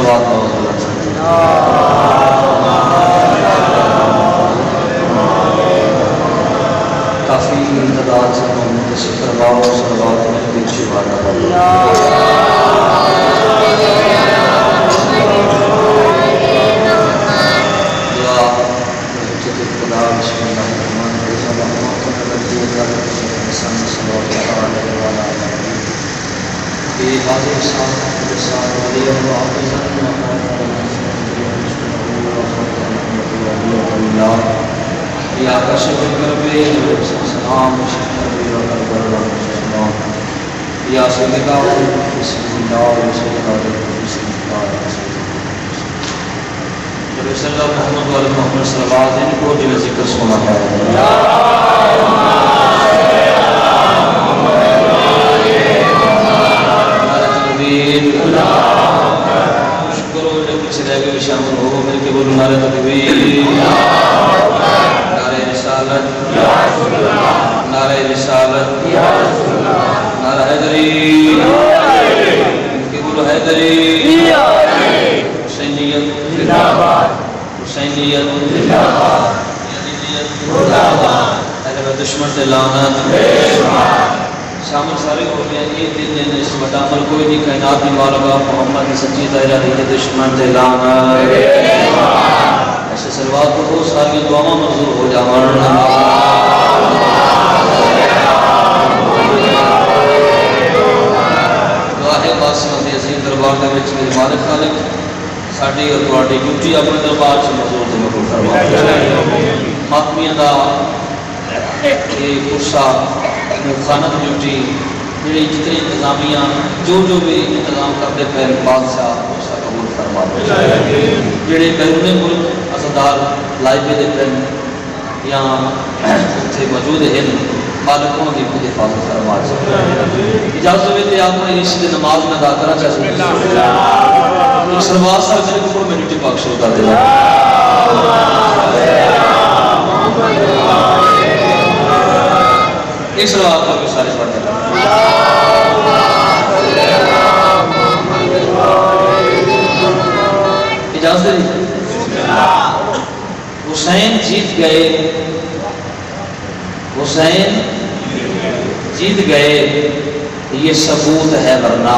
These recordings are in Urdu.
صلوات و کافی تعداد سے منتصف کرواؤ صلوات میں پیچھے والا یا کشف کربے سلام یا سیدنا بسم اللہ بسم اللہ صلی اللہ محمد و محمد صلی اللہ علیہ وسلم کو جو ذکر سنا ہے شکر ہو جو کچھ رہ گئے شامل ہو مل کے بولو نعرہ تکبیر نعرہ رسالت نعرہ رسالت نعرہ حیدری مل کے بولو حیدری حسینیت حسینیت اہل دشمن سے لعنت شامل سارے ہو گئے یہ دن اس بڑا عمل کوئی نہیں کائنات میں مالگا محمد کی سچی دائرہ دیکھے دشمن سے لعنت ایسے سلوات کو ہو ساری دعاوں منظور ہو جاؤں دعا ہے باسمت عظیم دربار کے وچ میرے مالک خالق ساڑھی اور دوڑی ڈیوٹی اپنے دربار سے مزور سے مقبول فرما ماتمیاں دا یہ قرصہ خانت ڈیوٹی جڑی جتنے انتظامیہ جو بھی انتظام کرتے پہلے بادشاہ قرصہ قبول فرما جڑے بیرون ملک عزدار لائبے دے پہلے یا اتنے موجود ہیں مالکوں کی خود حفاظت فرما اجازت ہوئے کہ آپ نے اس نماز میں ادا کرنا چاہتے ہیں ایک سلوات صاحب جنہیں کپڑ میں ڈیوٹی پاک شروع کر دینا ایک سلوات پر بھی سارے پڑھ دینا اجازت ہے حسین جیت گئے حسین جیت گئے یہ ثبوت ہے ورنہ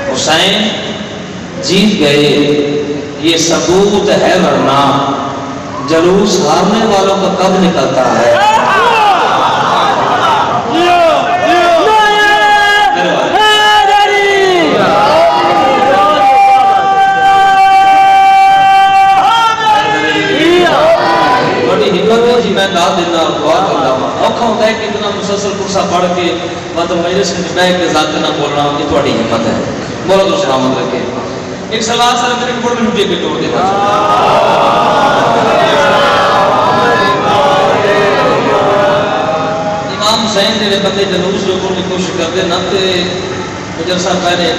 حسین جیت گئے یہ ثبوت ہے ورنہ جلوس ہارنے والوں کا کب نکلتا ہے میں دعا دینا دعا کرنا اوکھا ہوتا ہے کہ اتنا مسلسل قرصہ پڑھ کے مطلب مجلس میں بیٹھ کے ذات نہ بولنا یہ تھوڑی ہمت ہے مولا تو سلامت رکھے ایک سلوات سر میرے کپڑ میں لٹے کے توڑ دینا امام حسین تیرے بندے جلوس لوگوں کی کوشش کرتے نہ تے مجلسہ پہلے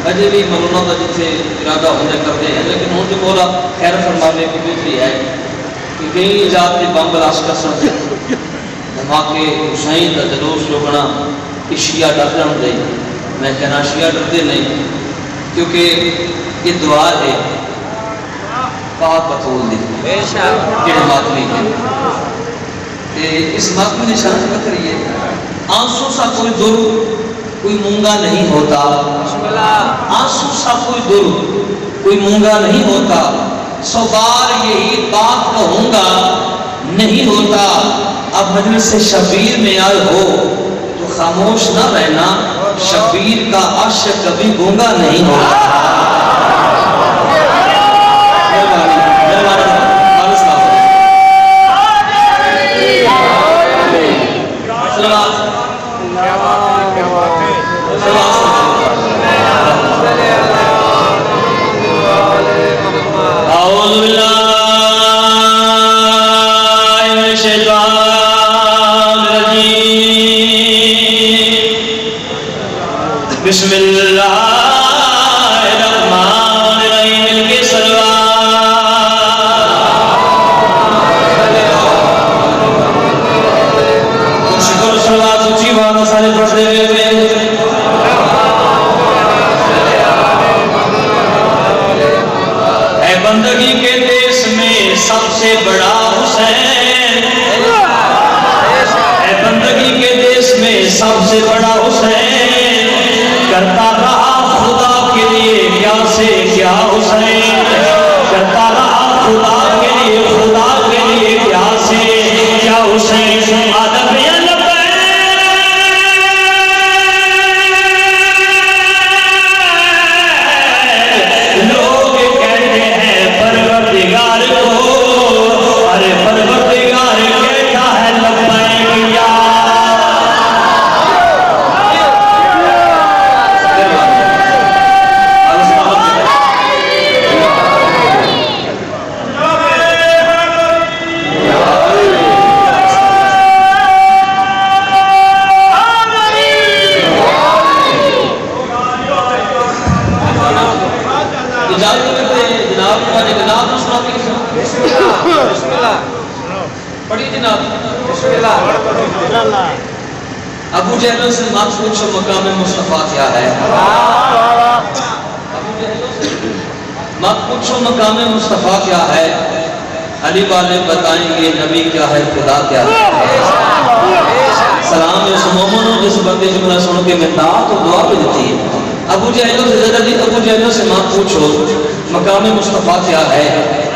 اجے بھی مولانا کا جتنے ارادہ ہونے کرتے ہیں لیکن ہوں جو مولا خیر فرمانے کی بہتری ہے کہ کئی ایجاد کے بم بلاس کر سکتے دھماکے حسین کا جلوس لوگنا کہ شیعہ ڈر جان دے میں کہنا شیعہ ڈرتے نہیں کیونکہ یہ دعا ہے پاک بطول دی جڑے ماتمی ہیں اس ماتمی نشان کا کریے آنسو سا کوئی در کوئی مونگا نہیں ہوتا آنسو سا کوئی در کوئی مونگا نہیں ہوتا سو بار یہی بات کہوں گا نہیں ہوتا اب مجلس شبیر میں آئے ہو تو خاموش نہ رہنا شبیر کا عاشق کبھی گونگا نہیں ہوتا أعوذ بالله من الشيطان الرجيم بسم الله الرحمن حسین، اے بندگی کے دیش میں سب سے بڑا حسین، کرتا رہا خدا کے لیے کیا سے کیا حسین، کرتا رہا خدا کے لیے کیا سے کیا حسین، آدم ابو جہل سے مت پوچھو مقام مصطفیٰ کیا ہے، مت پوچھو مقام مصطفیٰ کیا ہے، علی والے بتائیں گے نبی کیا ہے، خدا کیا ہے۔ سلام اس مومنوں جس بندے جملہ سن کے میں دعا تو دعا بھی دیتی ہے۔ ابو جہلوں سے زیادہ ابو جہلوں سے مت پوچھو مقام مصطفیٰ کیا ہے،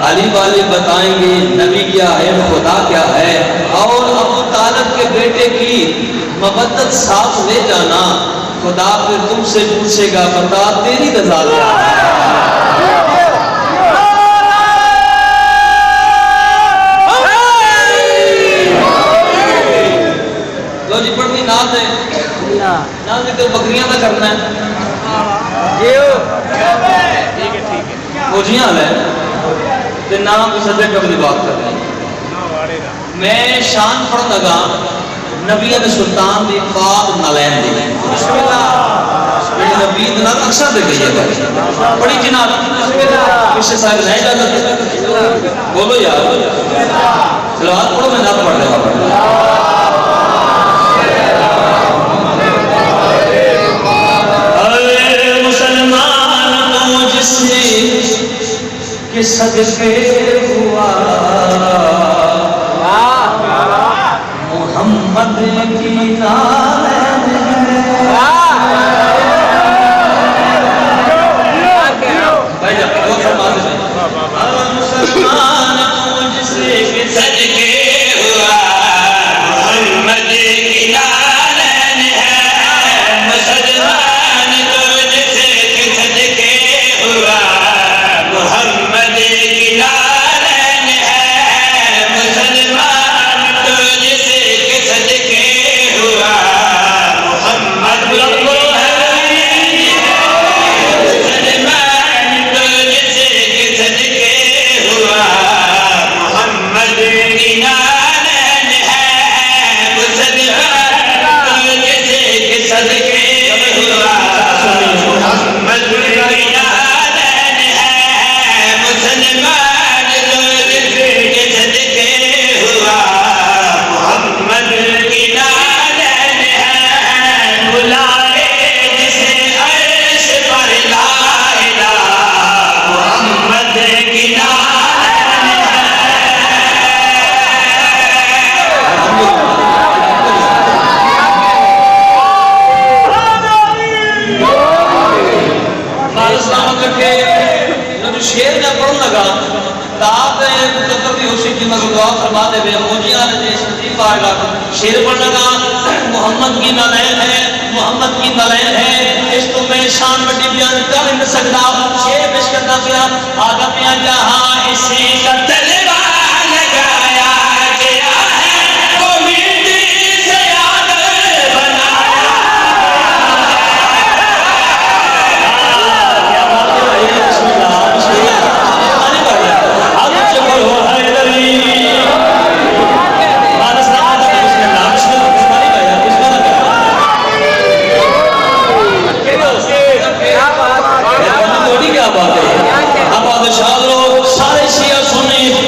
علی والے بتائیں گے نبی کیا ہے، خدا کیا ہے، اور ابو طالب کے بیٹے کی مبدت ساتھ لے جانا، خدا پھر تم سے پوچھے گا بتا تیری رضا کیا ہے۔ لو جی پڑھنی ناز ہے، ناز ہے تو بکریاں نہ کرنا ہے، فوجیاں لے تے نام کی صدر قبلی بات کرنی۔ میں شان پڑھ لگا نبی علیہ سلطان دی پاک نالین دی، نبی دنال اکثر دے گئی ہے بڑی جناب کسی صاحب نہیں جاتا، بولو یار سلوات پڑھو میں نہ پڑھ لے گا۔ کہ صدقے ہوا محمد کی نالین مسلمان مجھ سے کہ صدقے ہوا محمد کی نالین ہے، مسلمان مجھ سے کہ صدقے ہوا محمد کی نالین ہے، مسلمان تجھ سے کہ صدقے ہوا محمد کی مسلمان تجھ سے کہ صدقے ہوا محمد کی نالین ہے، مسلمان تجھ سے کہ صدقے ہوا محمد کی نالین ہے، مسلمان تجھ سے کہ صدقے ہوا محمد کی نالین ہے، بلائے جسے عرش پر لا الہ محمد کی نالین ہے۔ سلامت رکھے شیر میں پڑھن لگا تاب مقدر بھی ہوشی کی مگر دعا فرما دے بے موجیاں نے دیش نصیب آئے گا۔ شیر پڑھن لگا محمد کی نالین ہے، محمد کی نالین ہے، اس تو میں شان بڑی بیان کر نہ سکتا، شیر پیش کرتا پیا آدم یا جہاں اسی کا تلوہ لگایا گیا ہے، وہ مٹی سے آدم بنایا۔ کیا بات ہے بھائی، بسم اللہ بسم اللہ آنے پڑھ لیں آپ مجھے بولو حیدری مارس نام تھا بسم اللہ بسم اللہ بسم اللہ بھائی بسم اللہ کیا بات ہے۔ اب بادشاہ لوگ سارے شیعہ سنیں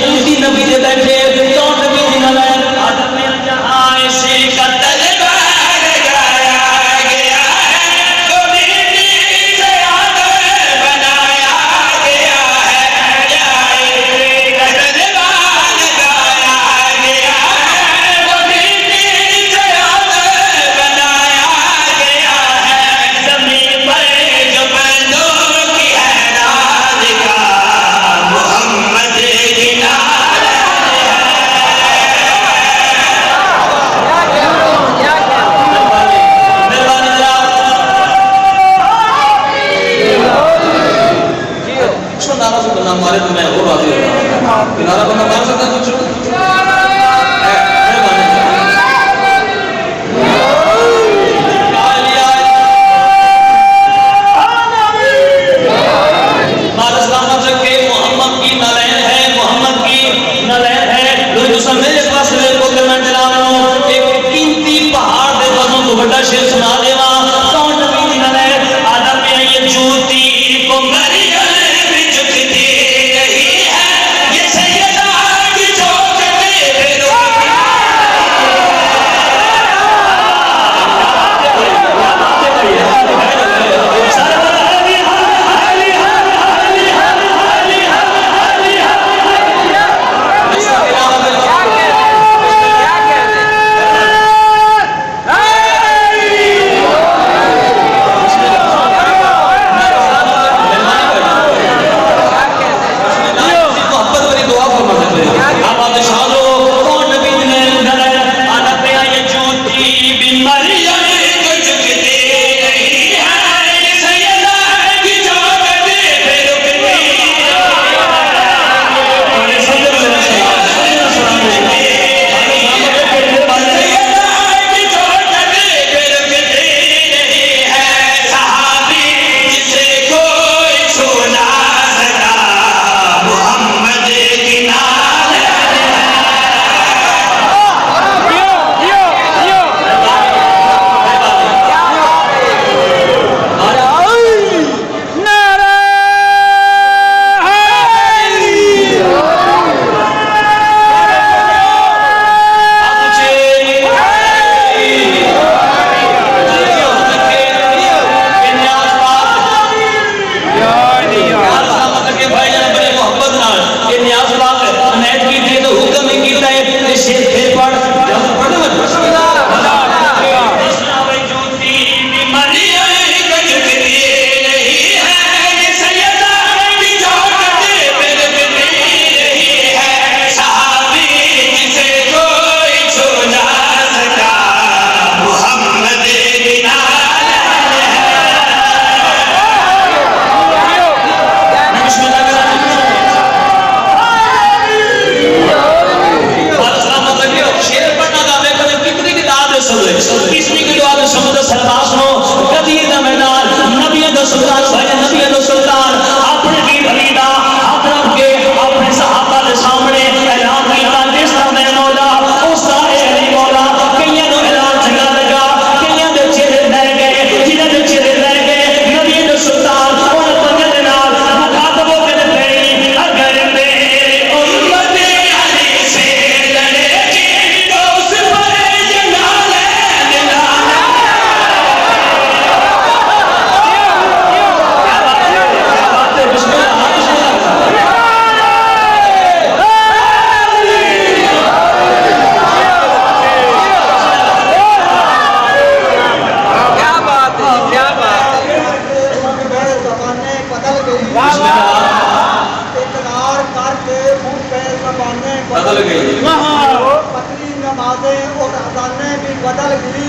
پتلی نمازیں اور اذانیں بھی بدل گئی،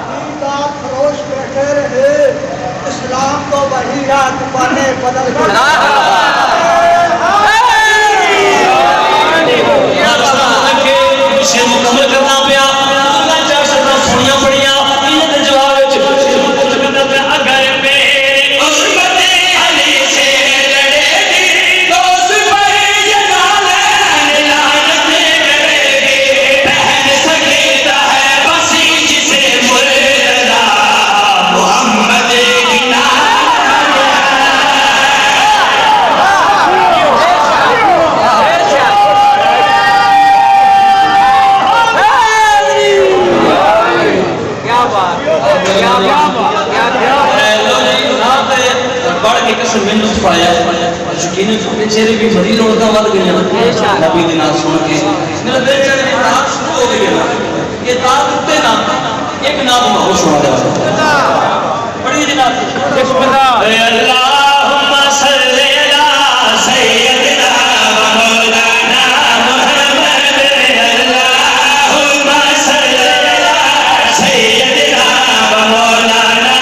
دیندار فروش بیٹھے رہے، اسلام کو وہی راہ دکانیں بدل گئی۔ مکمل کرنا پیا چار شرطاں سونیاں پڑیاں انہاں دے جواب وچ مکمل کرنا پیا اگر میرے غربت علی سے لڑے گی تو اس پر جلالین لعنت کرے گی، پہن سکتا ہے بسی جسے مرتضی محمد کی پڑھ کے قسم میں لطف آیا، یقیناً اپنے چہرے بھی بڑی رونقاں ود گئی نبی دی نعت سن کے میرا دل چاہے نعت شروع ہو گئی نا یہ نعت اٹھتے نا ایک نعت میں ہو سنا دے پڑھیے جی نعت اللہم صلی علی سیدنا و مولانا محمد، اللہم صلی علی سیدنا و مولانا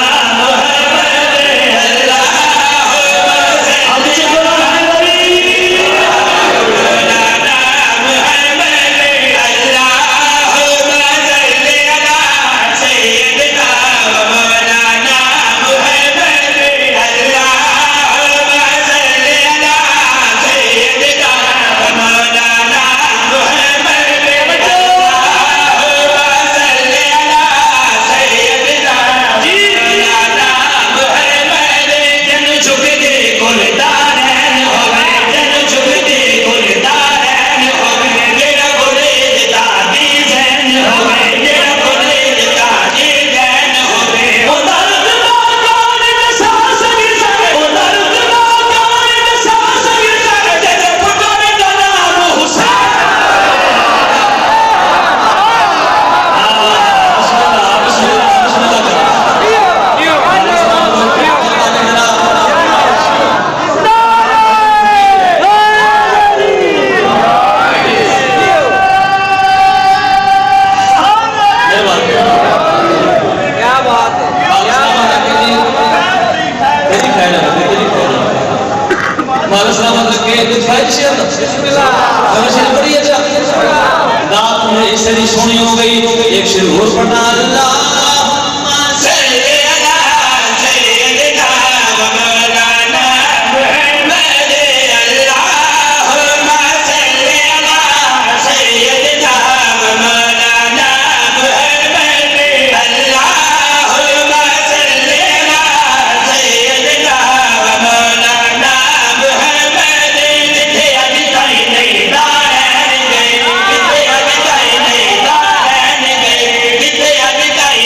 سونی ہو گئی ایک شیر اور پڑھنا اللہم صلی علی سیدنا و مولانا محمد، اللہم صلی علی سیدنا و مولانا محمد، اللہم صلی علی سیدنا و مولانا محمد، جتھے اج تائیں نہیں دارین گئے، جتھے اج تائیں نہیں دارین گئے، جتھے اج تائیں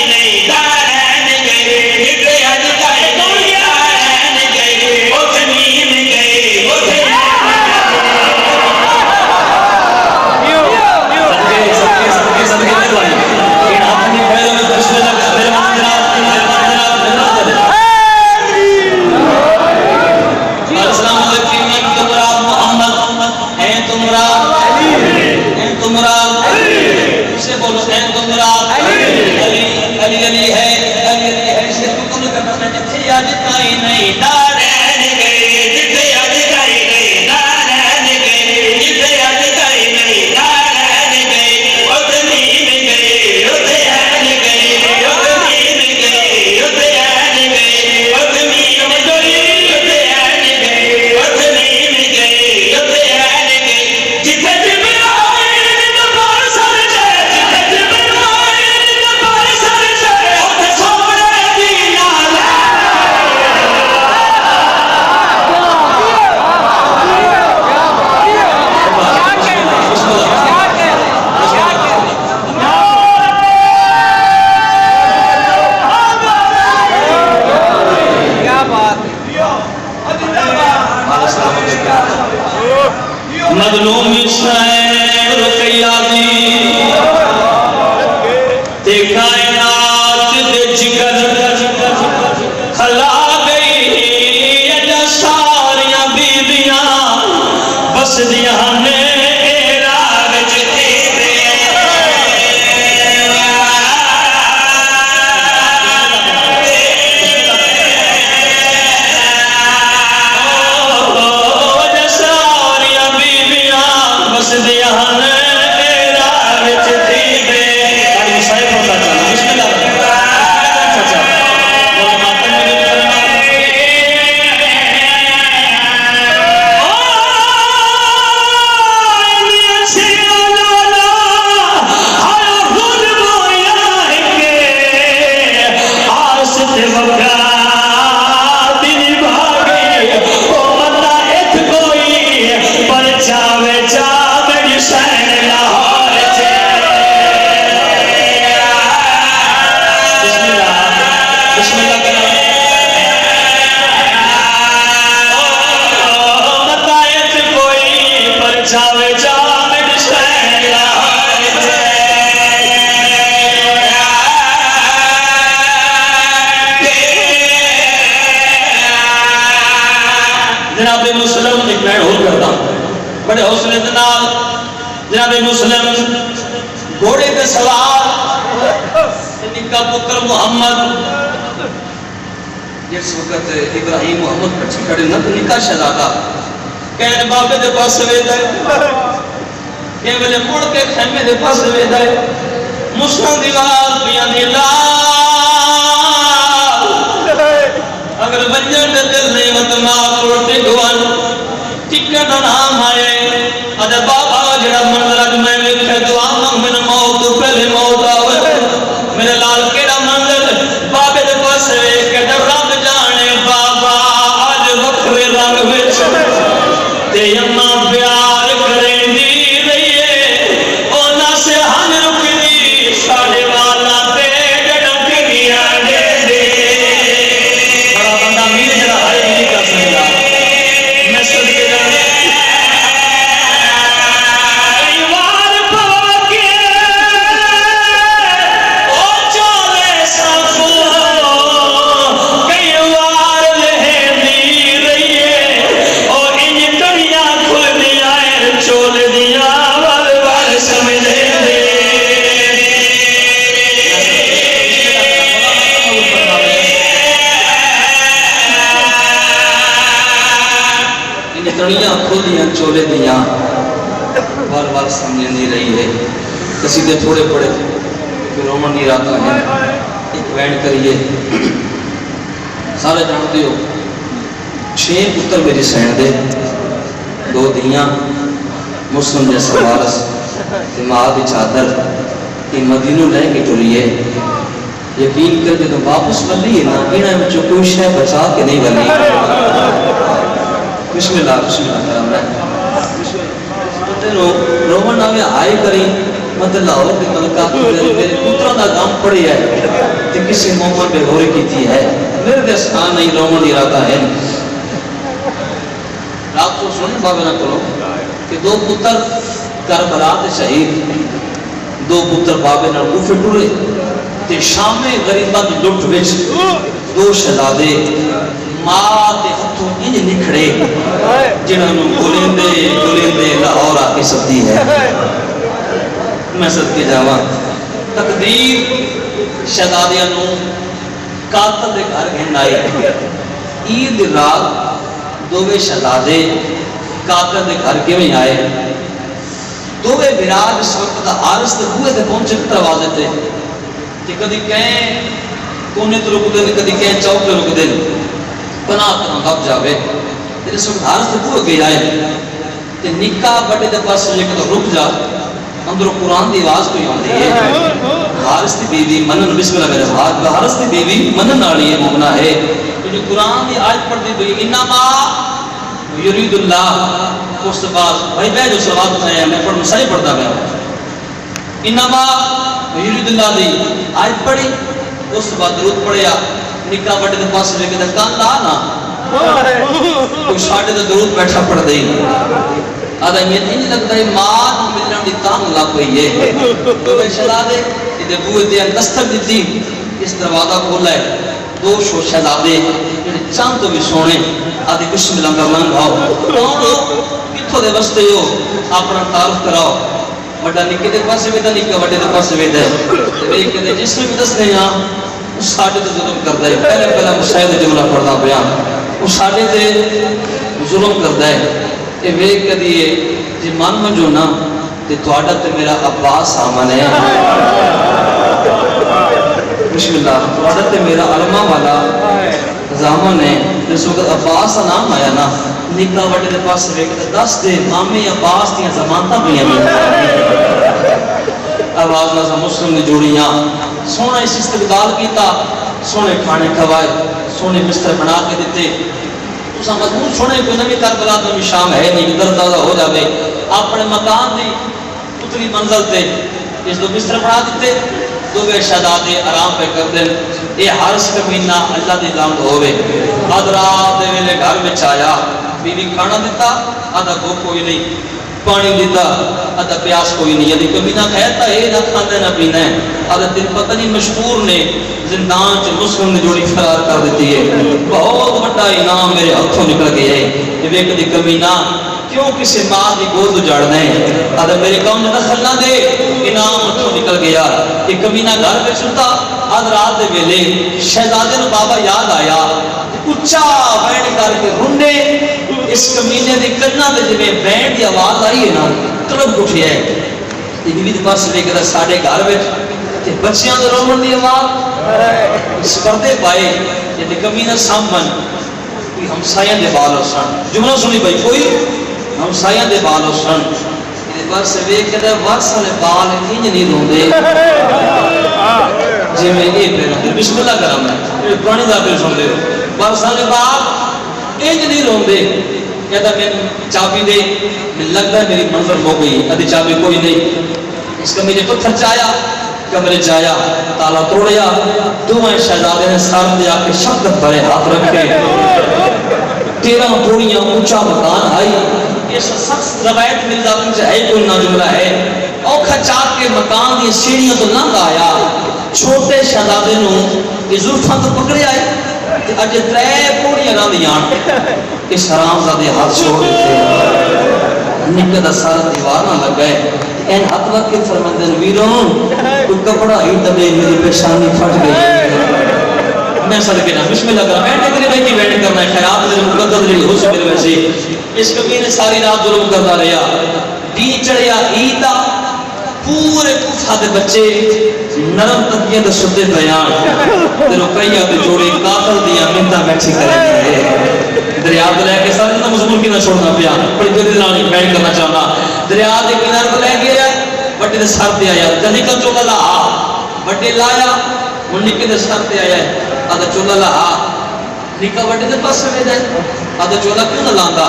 گھوڑے پہ سوار نکا پتر محمد جس وقت ابراہیم محمد پچھے کھڑے نہ تو نکا شہزادہ کہنے بابے دے پاس ویدہ ہے کہ ویلے مڑ کے خیمے دے پاس ویدہ ہے مسلم دیوار بیان اللہ اگر بنجر دے دل نعمت ماں توڑتے گوان ٹکٹ نام آئے اگر بابا جڑا منظر اج میں ویکھے دعا من موت تو پہلے موت آوے میرے لال کیڑا منظر بابے دے پاس ویکھ کے رب جانے بابا اج وکھرے رنگ وچ تے اماں پیار کریں دی رہیے اونا سے ہن رکدی ساڈے والا تے ڈڈم کیاں دے دے بڑا بندہ میر جڑا ہے نہیں کر سکدا میں سن کے جانے تڑیاں کھولیاں چولے دیاں بار بار سمجھ نہیں رہی ہے قصیدے تھوڑے پڑے پھر رومن نہیں رہتا ہے ایک وینڈ کریے سارے جانتے ہو 6 پتر میری سین دے 2 دیاں مسلم جیسا وارس ماں دی چادر کہ مدینوں لے کے ٹریے یقین کر کے تو واپس ملی ہے نا انہیں میں جو کوئی شے بچا کے نہیں بلی بسم اللہ کرام رہے تینوں رومن آوے آئے کری مطلب لاہور کے ملکہ میرے پتروں دا گام پڑی ہے کہ کسی مومن پہ غوری کیتی ہے میرے دستان نہیں رومن ارادہ ہے رات کو سنیں بابے نہ کرو کہ 2 پتر کربلا تے شہید 2 پتر بابے نہ کوفے ٹرے تے شام غریباں دی لٹ وچ 2 شہزادے ماں تے ہتھوں انج نکھڑے جنہاں نوں گولیندے لاہور آ کے سبدی ہے میں صدقے جاواں تقدیر شہزادیاں نوں قاتل دے گھر گھن آئی عید رات 2 شہزادے قاتل دے گھر کیویں آئے 2 براج اس وقت عارض تے بوئے تے پہنچے دروازے تے کہ کدی کہیں کونے تے رک دے کدی کہیں چوک تے رک دے پناہ تنہ باب جاوے تیرے سب حارس تے پورا گئی آئے تے نکاح بڑے دے پاس لے کے تو رک جا اندروں قرآن دی آواز کوئی آن دی ہے حارس دی بیوی منن بسم اللہ میرے حارس دی بیوی منن آلی ہے مومنہ ہے تو جو قرآن دی آیت پڑھ دی تو انما یرید اللہ اس بعد بھائی میں جو سوال اٹھایا میں پڑھ مسائل پڑھتا میں انما یرید اللہ دی آیت پڑھی اس بعد درود پڑھیا نکاح بڑے دے پاس لے کے دکان لا نا کوئی شاڑے دے درود بیٹھا پڑھ دئی آدھا یہ نہیں لگتا ہے ماں ملنے دی تام لا کوئی ہے تو میں شہزا دے یہ بوئے دے دستک دیتی اس دروازہ کھولا ہے 2 شہزادے چاند تو بھی سونے آدھے بسم اللہ کا من بھاؤ کون ہو کتھوں دے بستے ہو اپنا تعارف کراؤ بڑا نکے دے پاس ویدہ نکا بڑے دے پاس ویدہ ہے کہتے جس میں بھی دس نہیں ہاں اس ساڑھے تے ظلم کرتا ہے پہلے مشاہد جملہ پڑھنا پیا اس ساڑھے تے ظلم کرتا ہے کہ ویک کدیے جی من منجو نا تے توڑا تے میرا عباس آمن ہے بسم اللہ توڑا تے میرا علمہ والا زامن ہے جس وقت عباس نام آیا نا نکا وڈے دے پاس ویک دس دے مامی عباس دیاں زمانتہ بھی ہیں آواز نازا مسلم نے جوڑیاں سونا اس استقبال کیتا سونے کھانے کھوائے سونے بستر بنا کے دیتے اس مضمون سونے کوئی نمی کربلا تو شام ہے نہیں در دازہ ہو جاوے اپنے مکان دی اتنی منزل تے اس دو بستر بنا دیتے 2 شہزادے آرام پہ کر دیں اے حارس کمینہ اللہ دی لعنت ہووے حضرات دے ویلے گھر میں آیا بیوی کھانا دیتا آدھا کو کوئی نہیں پانی دیتا آدھا پیاس کوئی نہیں یعنی کمینہ کہتا ہے نہ کھاندے نہ پینا ہے آدھا دن پتہ نہیں مشہور نے زندان چ مسلم نے جوڑی فرار کر دیتی ہے بہت بڑا انعام میرے ہاتھوں نکل گیا ہے یہ ویک دی کمینہ کیوں کسی ماں دی گود اجاڑنا ہے؟ اگر میری قوم نے دخل نہ دے انعام اتوں نکل گیا. ایک کمینہ گھر پہ چھتا آدھ رات دے ویلے شہزادے نو بابا یاد آیا اچھا بینڈ کر کے رنڈے اس کمینے دی کرنا دے جویں بینڈ دی آواز آئی ہے نا تڑپ اٹھیا ہے. بیوی دے پاس لے کے ساڈے گھر وچ بچیاں دے رومن دی آواز اس پردے پائے یہ کمینہ سامن کوئی ہمسایاں دے بال سن. جملہ سنی بھائی کوئی ہمسایاں دے بال سن بس ویک کے وس والے بال انج نہیں روندے جی میں یہ پہ بسم اللہ کرم ہے پرانی دادے سن لے بس والے بال انج نہیں روندے. کہتا میں چابی دے میں لگتا ہے میری منظر ہو گئی ادھی چابی کوئی نہیں. اس کا مجھے پتھر چایا کمرے چایا تالا توڑیا دونوں شہزادے نے سر دے آ کے شفقت بھرے ہاتھ رکھے 13 پوڑیاں اونچا مکان آئی. یہ سخت روایت میری ذات سے ہے کوئی نہ جملہ ہے. اوکھا چاک کے مکان دی سیڑھیاں تو لنگ آیا چھوٹے شہزادے نو یہ زلفاں تو پکڑے آئے اج 3 پوڑیاں نہ دیاں اس حرام زادے ہاتھ چھوڑ دیتے نکل سارا دیوار نہ لگ گئے. این ہاتھ وقت کے فرمندن ویروں کوئی کپڑا ہی دبے میری پیشانی پھٹ گئی. میں صدقے نہ بسم اللہ کرا بیٹھے کے لیے بیٹھ کرنا ہے خیرات میرے مقدر جڑی ہو سکے ویسے اس کبھی نے ساری رات ظلم کرتا رہا. دی چڑھیا عیدا پورے کوفہ دے بچے نرم تکیے دے ستے بیان تے رقیہ دے جوڑے قاتل دیا منتا بیٹھی کریں دریا دے لے کے سارے نہ مضمون کی نہ چھوڑنا پیا بڑی دل نال بیان کرنا چاہنا. دریا دے کنارے تے لے گیا بڑے دے سر تے آیا جلدی کر چولا لا بڑے لایا ہن نکے دے سر تے آیا آدھا چولا لہا نکا بڑے دے پاس میں دے آدھا چولا کیوں نہ لانگا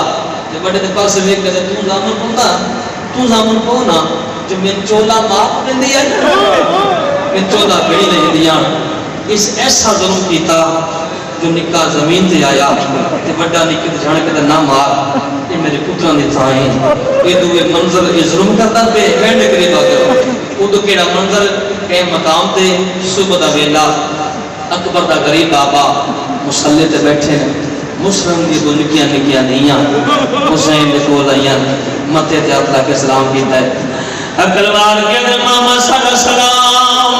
جو بڑے دے پاس میں کہتے تُوں زامن پوندا تُوں زامن پونا جو میں چولا ماپ میں دیا میں چولا بڑی نہیں دیا. اس ایسا ظلم کیتا جو نکا زمین تے آیا تے بڑا نکے تے جانے کہتا نہ مار یہ میرے پتران دی تھائیں یہ دوے منظر یہ ظلم کرتا پہ بینڈ قریبا کرو ادو کیڑا منظر کہ مقام تے صبح دا ویلا اکبر دا غریب بابا مسلح تے بیٹھے ہیں مسلم دی دو نکیاں نکیاں نہیں حسین دے کول آئیاں متے تے ہاتھ لا کے سلام کیتا ہے. اکلوار کے دے ماما سارا سلام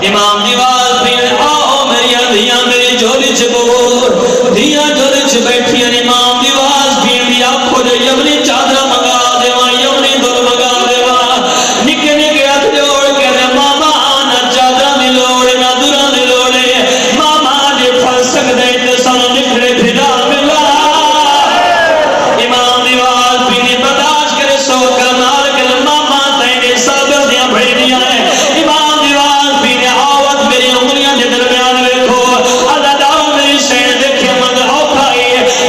امام دیواز پھر آؤ میری دھیاں میری جھولی چبور دھیاں جھولی چ بیٹھی امام دیواز پھر دی آنکھوں جو یمنی چادر منگا دیواں یمنی دل منگا دیواں نکے نکے ہاتھ جوڑ کے دے ماما نہ چادر دی لوڑ نہ دوران دی لوڑے ماما جے پھل سکدے تے سانو نکھڑے پھرا ملا. امام دیواز پھر برداشت کرے سو کا مار کے ماما تیرے صبر دیاں بھڑیاں ہیں. امام دیواز پھر آوت میری انگلیاں دے درمیان ویکھو اللہ داؤ میری شین دیکھے مگر اوکھا ہے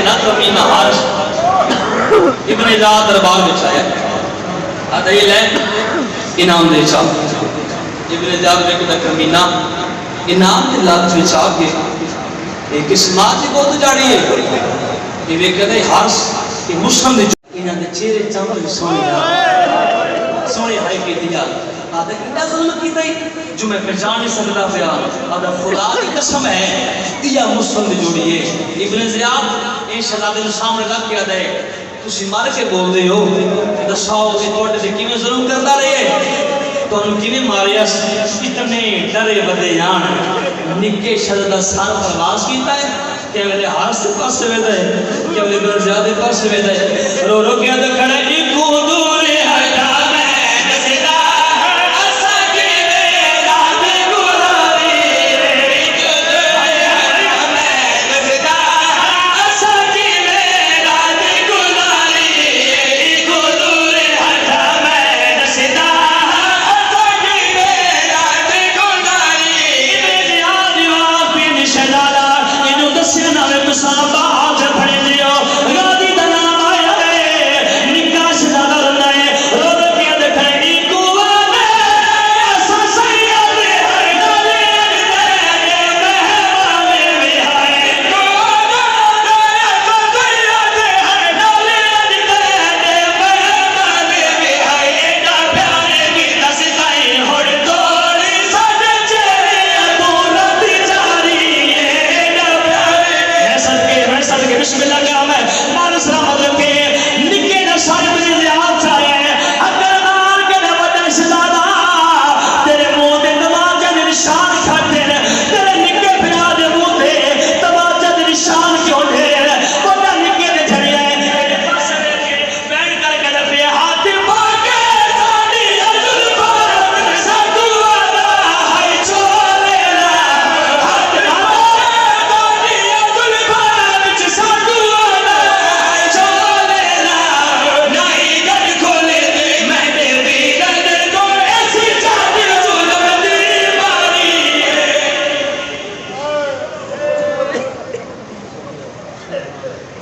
نہ کمینہ حارث ابن زیاد دربار میں آیا آدھائی لے انعام دے چاہ ابن زیاد میں کتا کمینہ انعام دے لات میں چاہ کے ایک اسمات ہی بہت جاڑی ہے یہ وہ کہتا ہے حارث کہ مسلم دے انہاں دے چہرے چمر سونے ہائی کے دیا آدھا کتا ظلم کی تھی جو میں پہچان نہیں سکتا پیا آدھا خدا کی قسم ہے دیا مسلم دے جوڑی ہے ابن زیاد ان شہزادے نے سامنے رکھ کے آدھا ہے تسی مار کے بول دے ہو دساؤ کہ توڑے دے کیویں ظلم کرتا رہے تو انہوں کیویں ماریا اتنے ڈرے بدے جان نکے شہزادہ سال پرواز کیتا ہے کیا میرے ہاتھ سے پاس سے ویدہ ہے کیا میرے بر زیادہ پاس سے ویدہ ہے رو رو کیا دا کھڑا ایکو دور ہٹا بسم اللہ